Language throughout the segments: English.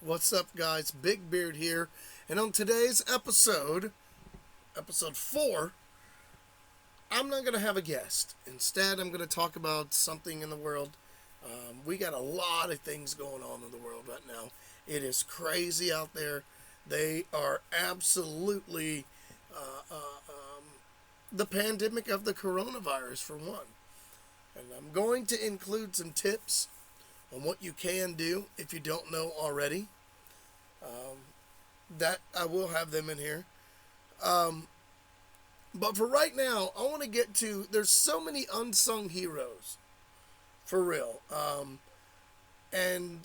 What's up, guys? Big Beard here, and on today's episode 4, I'm not going to have a guest. Instead, I'm going to talk about something in the world. We got a lot of things going on in the world right now. It is crazy out there. They are absolutely the pandemic of the coronavirus, for one. And I'm going to include some tips on what you can do if you don't know already. That I will have them in here. But for right now, I want to get to, there's so many unsung heroes, for real. And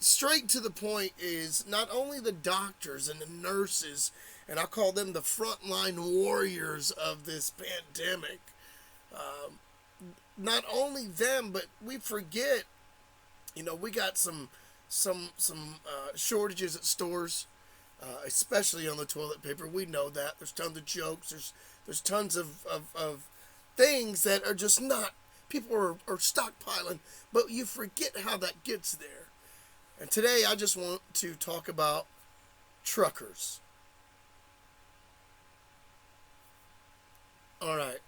straight to the point is not only the doctors and the nurses, and I call them the frontline warriors of this pandemic. Not only them, but we forget, we got some shortages at stores, especially on the toilet paper. We know that. There's tons of jokes. There's tons of things that are just not, people are stockpiling, but you forget how that gets there. And today I just want to talk about truckers. All right.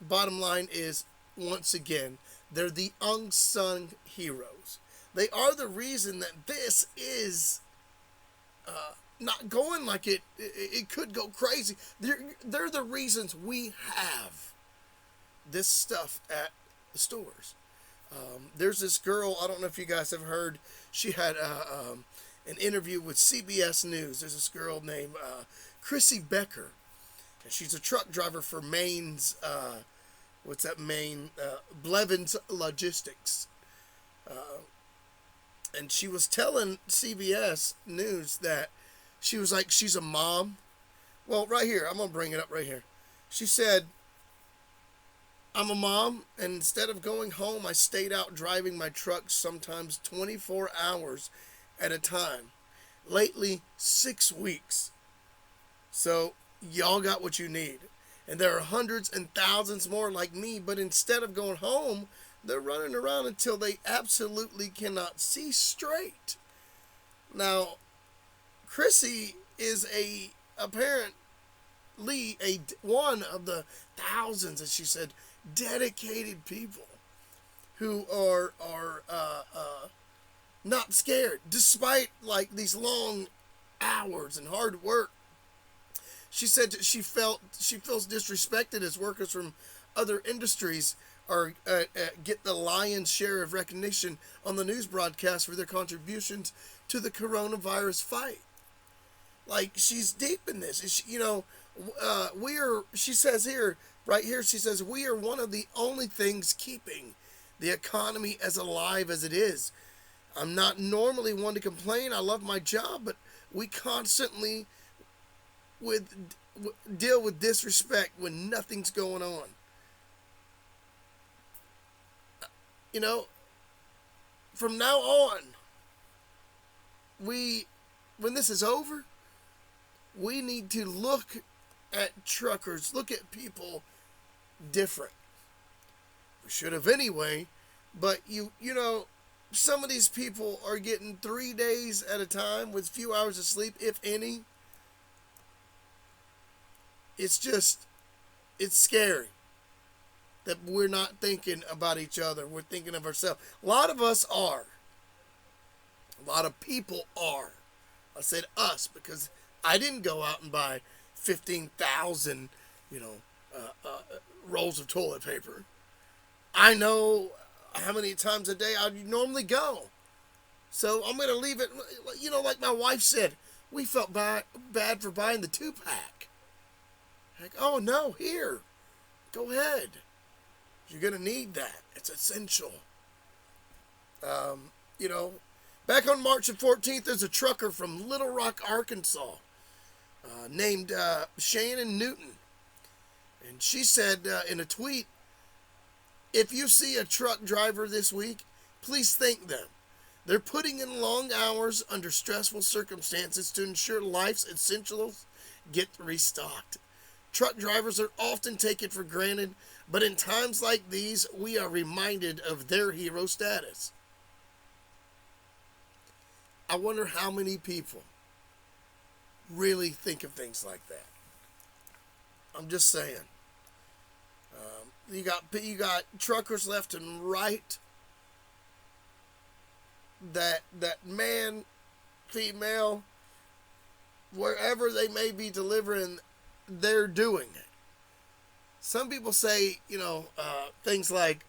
Bottom line is, once again, they're the unsung heroes. They are the reason that this is not going like it could go crazy. They're the reasons we have this stuff at the stores. There's this girl, I don't know if you guys have heard, she had an interview with CBS News. There's this girl named Chrissy Becker. And she's a truck driver for Maine's, Blevins Logistics. And she was telling CBS News that she was like, she's a mom. Well, right here, I'm going to bring it up right here. She said, I'm a mom, and instead of going home, I stayed out driving my truck sometimes 24 hours at a time. Lately, 6 weeks. So, y'all got what you need. And there are hundreds and thousands more like me, but instead of going home, they're running around until they absolutely cannot see straight. Now, Chrissy is apparently one of the thousands, as she said, dedicated people who are not scared, despite like these long hours and hard work. She said that she feels disrespected as workers from other industries are get the lion's share of recognition on the news broadcast for their contributions to the coronavirus fight. Like, she's deep in this. She says here, right here, she says, we are one of the only things keeping the economy as alive as it is. I'm not normally one to complain. I love my job, but we constantly deal with disrespect when nothing's going on. From now on, when this is over, we need to look at truckers, look at people different. We should have anyway, but some of these people are getting 3 days at a time with few hours of sleep, if any. It's scary that we're not thinking about each other. We're thinking of ourselves. A lot of us are. A lot of people are. I said us because I didn't go out and buy 15,000, rolls of toilet paper. I know how many times a day I normally go. So I'm going to leave it, like my wife said, we felt bad for buying the 2-pack. Like, oh no, here, go ahead. You're going to need that. It's essential. Back on March the 14th, there's a trucker from Little Rock, Arkansas, named Shannon Newton. And she said in a tweet, if you see a truck driver this week, please thank them. They're putting in long hours under stressful circumstances to ensure life's essentials get restocked. Truck drivers are often taken for granted, but in times like these, we are reminded of their hero status. I wonder how many people really think of things like that. I'm just saying. You got truckers left and right. That man, female, wherever they may be delivering, they're doing it. Some people say, things like,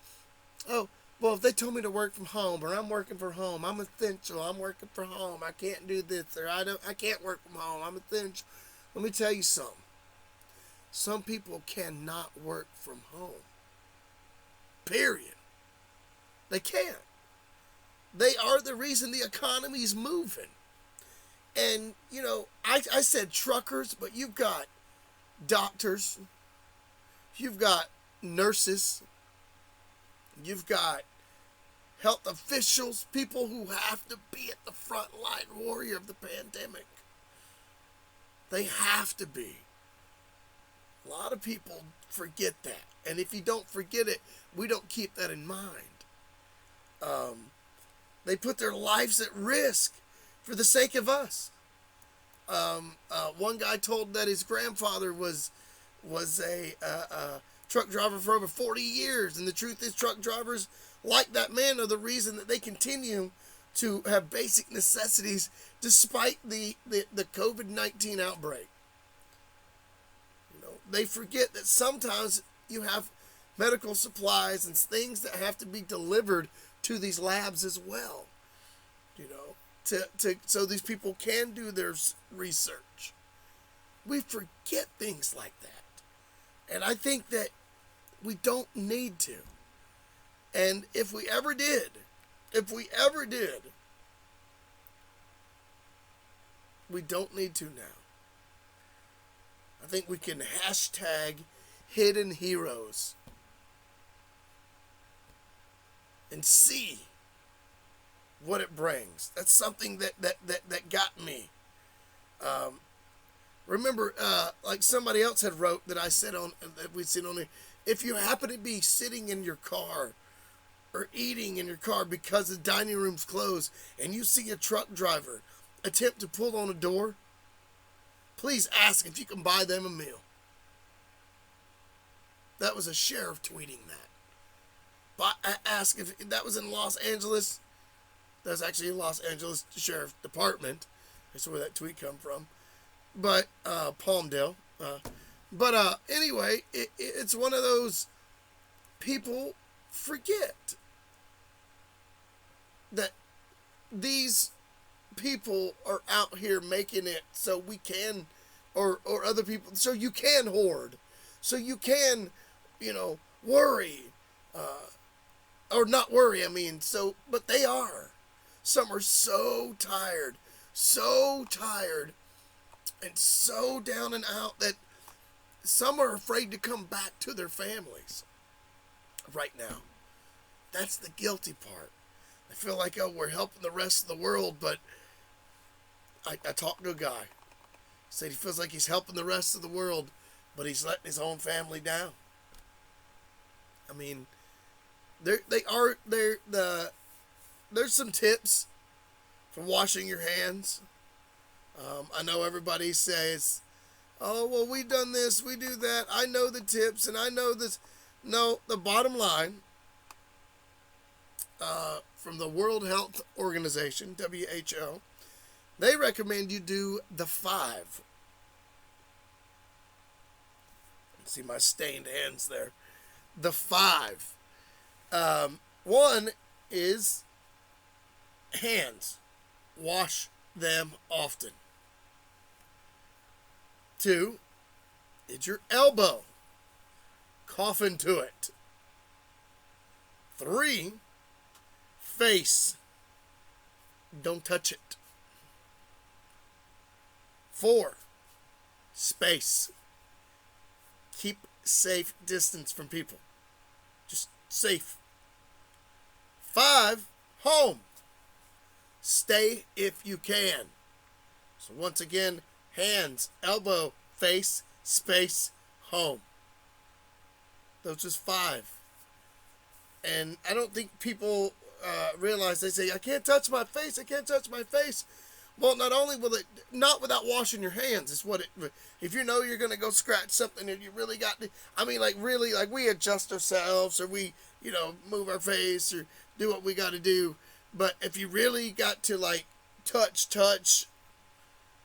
oh, well, if they told me to work from home, or I'm working from home, I'm essential, I'm working from home, I can't do this, or I can't work from home, I'm essential. Let me tell you something. Some people cannot work from home. Period. They can't. They are the reason the economy's moving. And, I said truckers, but you've got doctors, you've got nurses, you've got health officials, people who have to be at the front line warrior of the pandemic. They have to be. A lot of people forget that. And if you don't forget it, we don't keep that in mind. They put their lives at risk for the sake of us. One guy told that his grandfather was a truck driver for over 40 years. And the truth is, truck drivers like that man are the reason that they continue to have basic necessities despite the COVID-19 outbreak. They forget that sometimes you have medical supplies and things that have to be delivered to these labs as well, so these people can do their research. We forget things like that. And I think that we don't need to. And if we ever did, we don't need to now. I think we can hashtag hidden heroes and see what it brings. That's something that got me. Remember, like somebody else had wrote that I said on that we'd seen on there. If you happen to be sitting in your car or eating in your car because the dining room's closed and you see a truck driver attempt to pull on a door, please ask if you can buy them a meal. That was a sheriff tweeting that. But I asked if that was in Los Angeles. That's actually in Los Angeles Sheriff Department. That's where that tweet come from. But Palmdale. Anyway, it's one of those people forget that these people are out here making it so we can, or other people, so you can hoard, so you can, worry, or not worry, but they are. Some are so tired, and so down and out that some are afraid to come back to their families right now. That's the guilty part. I feel like, we're helping the rest of the world, but I talked to a guy. Said he feels like he's helping the rest of the world, but he's letting his own family down. There's some tips for washing your hands. I know everybody says, oh, well, we done this, we do that. I know the tips and I know this. No, the bottom line, from the World Health Organization, WHO, they recommend you do the 5. See my stained hands there. The 5. One is hands. Wash them often. 2 is your elbow. Cough into it. 3, face. Don't touch it. 4, space. Keep safe distance from people. Just safe. 5, home. Stay if you can. So once again, hands, elbow, face, space, home. Those just 5. And I don't think people realize, they say, I can't touch my face, I can't touch my face. Well, not only will it, not without washing your hands, is what it, if you know you're going to go scratch something and you really got to, I mean, like, really, like, we adjust ourselves, or we, move our face, or do what we got to do. But if you really got to, like, touch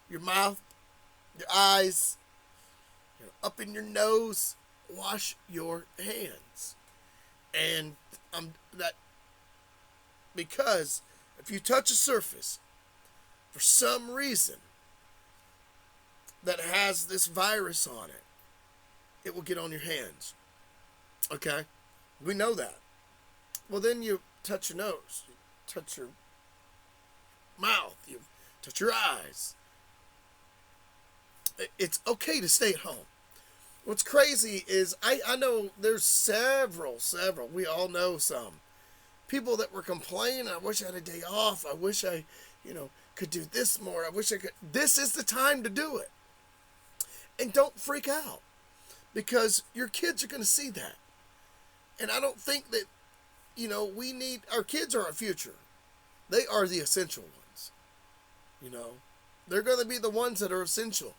your mouth, your eyes, up in your nose, wash your hands. And that, because if you touch a surface for some reason that has this virus on it, it will get on your hands. Okay? We know that. Well, then you touch your nose, you touch your mouth, you touch your eyes. It's okay to stay at home. What's crazy is I know there's several, we all know some people that were complaining, I wish I had a day off, I wish I, could do this more, I wish I could. This is the time to do it. And don't freak out, because your kids are going to see that. And I don't think that, we need, our kids are our future. They are the essential ones. They're going to be the ones that are essential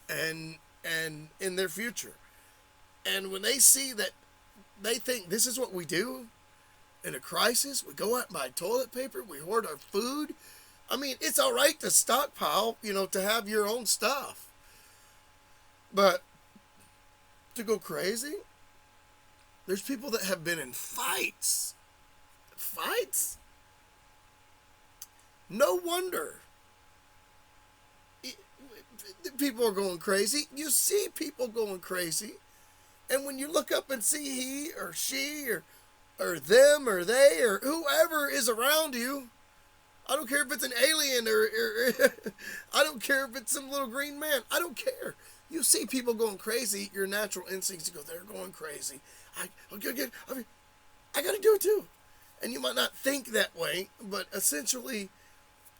and in their future. And when they see that, they think this is what we do in a crisis. We go out and buy toilet paper, we hoard our food. I mean, it's all right to stockpile, to have your own stuff. But to go crazy, there's people that have been in fights. Fights? No wonder people are going crazy. You see people going crazy. And when you look up and see he or she or them or they or whoever is around you, I don't care if it's an alien or I don't care if it's some little green man. I don't care. You see people going crazy, your natural instincts, you go, they're going crazy. I got to do it too. And you might not think that way, but essentially,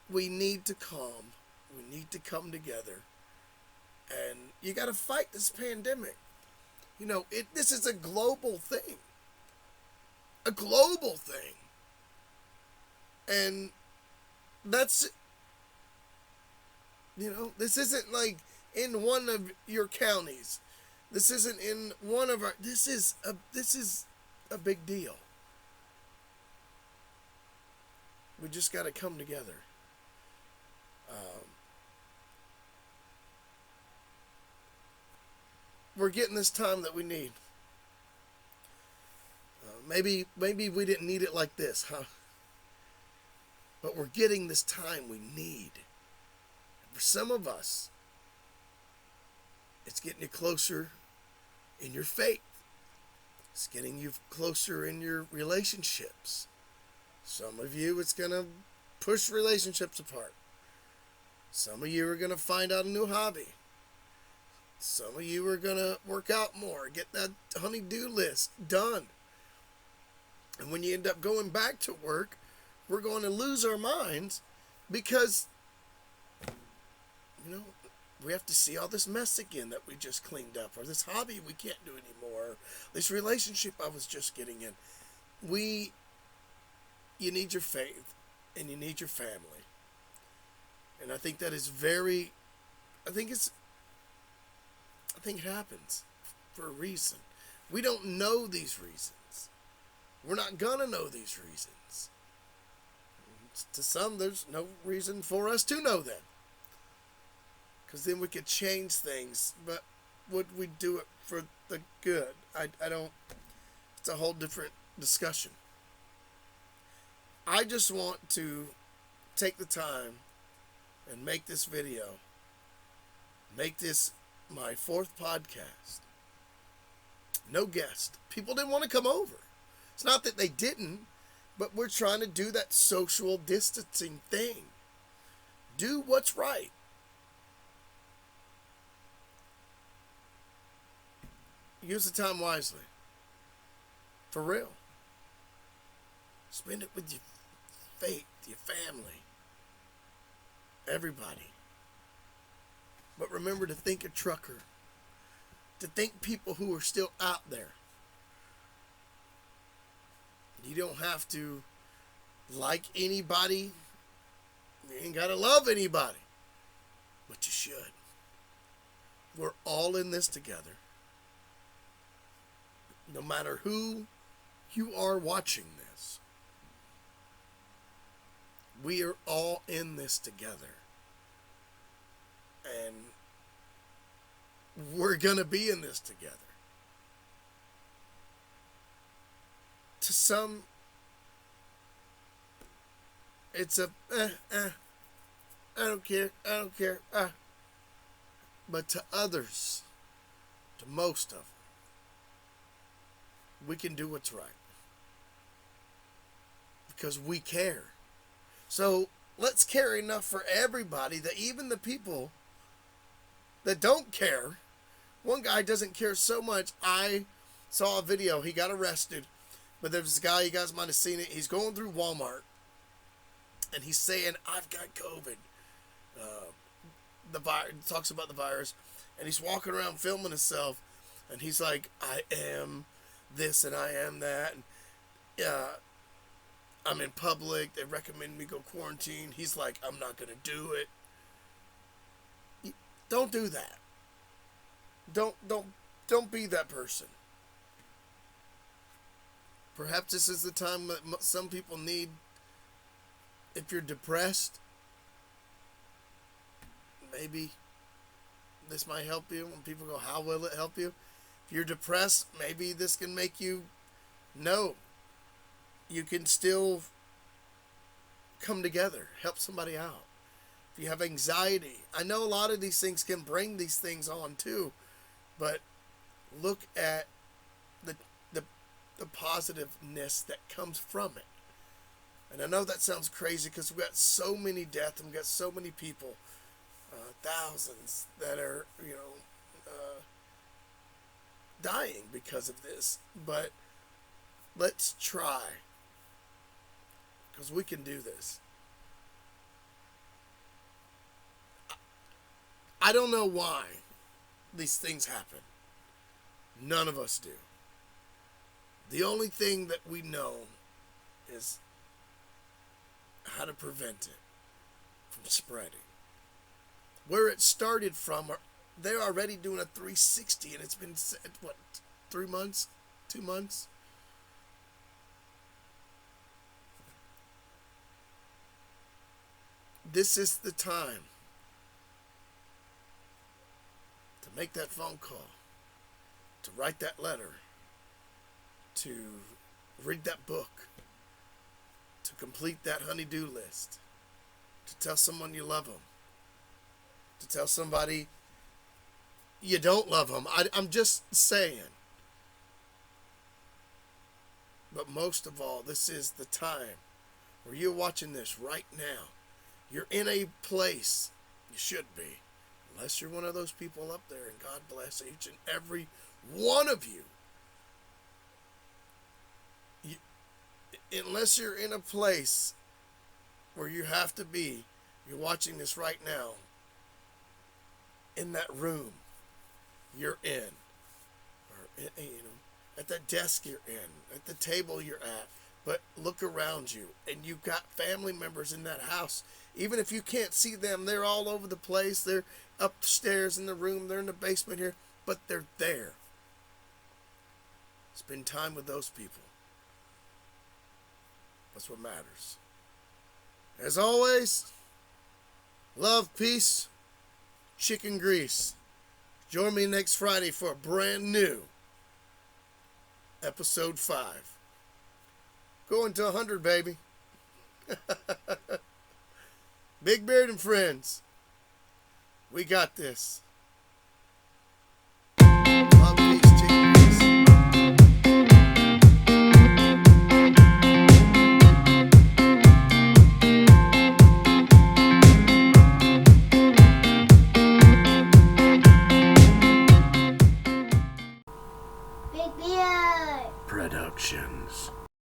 we need to calm. We need to come together. And you got to fight this pandemic. This is a global thing. A global thing. And that's, this isn't like in one of your counties. This isn't in one of our, this is a big deal. We just got to come together. We're getting this time that we need. Maybe we didn't need it like this, huh? But we're getting this time we need. For some of us, it's getting you closer in your faith. It's getting you closer in your relationships. Some of you, it's going to push relationships apart. Some of you are going to find out a new hobby. Some of you are going to work out more, get that honey-do list done. And when you end up going back to work, we're going to lose our minds because, we have to see all this mess again that we just cleaned up, or this hobby we can't do anymore, or this relationship I was just getting in. You need your faith, and you need your family. And I think that is I think it happens for a reason. We don't know these reasons. We're not going to know these reasons. To some, there's no reason for us to know them. Because then we could change things. But would we do it for the good? I don't. It's a whole different discussion. I just want to take the time and make this video. Make this my 4th podcast. No guest. People didn't want to come over. It's not that they didn't, but we're trying to do that social distancing thing. Do what's right. Use the time wisely. For real. Spend it with your faith, your family, everybody. But remember to think a trucker. To think people who are still out there. You don't have to like anybody. You ain't got to love anybody. But you should. We're all in this together. No matter who you are watching this, we are all in this together. And we're going to be in this together. To some, it's a, I don't care. But to others, to most of them, we can do what's right. Because we care. So let's care enough for everybody that even the people that don't care, one guy doesn't care so much. I saw a video. He got arrested. But there's this guy, you guys might have seen it. He's going through Walmart. And he's saying, I've got COVID. The virus, talks about the virus. And he's walking around filming himself. And he's like, I am this and I am that. And I'm in public. They recommend me go quarantine. He's like, I'm not going to do it. Don't do that. Don't be that person. Perhaps this is the time that some people need. If you're depressed, maybe this might help you. When people go, how will it help you? If you're depressed, maybe this can make you know you can still come together, help somebody out. If you have anxiety, I know a lot of these things can bring these things on too, but look at the positiveness that comes from it. And I know that sounds crazy because we've got so many deaths and we've got so many people, thousands that are, dying because of this. But let's try, because we can do this. I don't know why these things happen. None of us do. The only thing that we know is how to prevent it from spreading. Where it started from, they're already doing a 360, and it's been, 3 months? 2 months? This is the time to make that phone call, to write that letter, to read that book, to complete that honey-do list, to tell someone you love them, to tell somebody you don't love them. I'm just saying. But most of all, this is the time where you're watching this right now. You're in a place, you should be, unless you're one of those people up there, and God bless each and every one of you. Unless you're in a place where you have to be, you're watching this right now, in that room you're in, or at that desk you're in, at the table you're at, but look around you, and you've got family members in that house. Even if you can't see them, they're all over the place. They're upstairs in the room, they're in the basement here, but they're there. Spend time with those people. That's what matters. As always, love, peace, chicken grease. Join me next Friday for a brand new episode 5. Going to 100, baby. Big Beard and Friends. We got this. Love, peace, chicken grease. Big Beard Productions.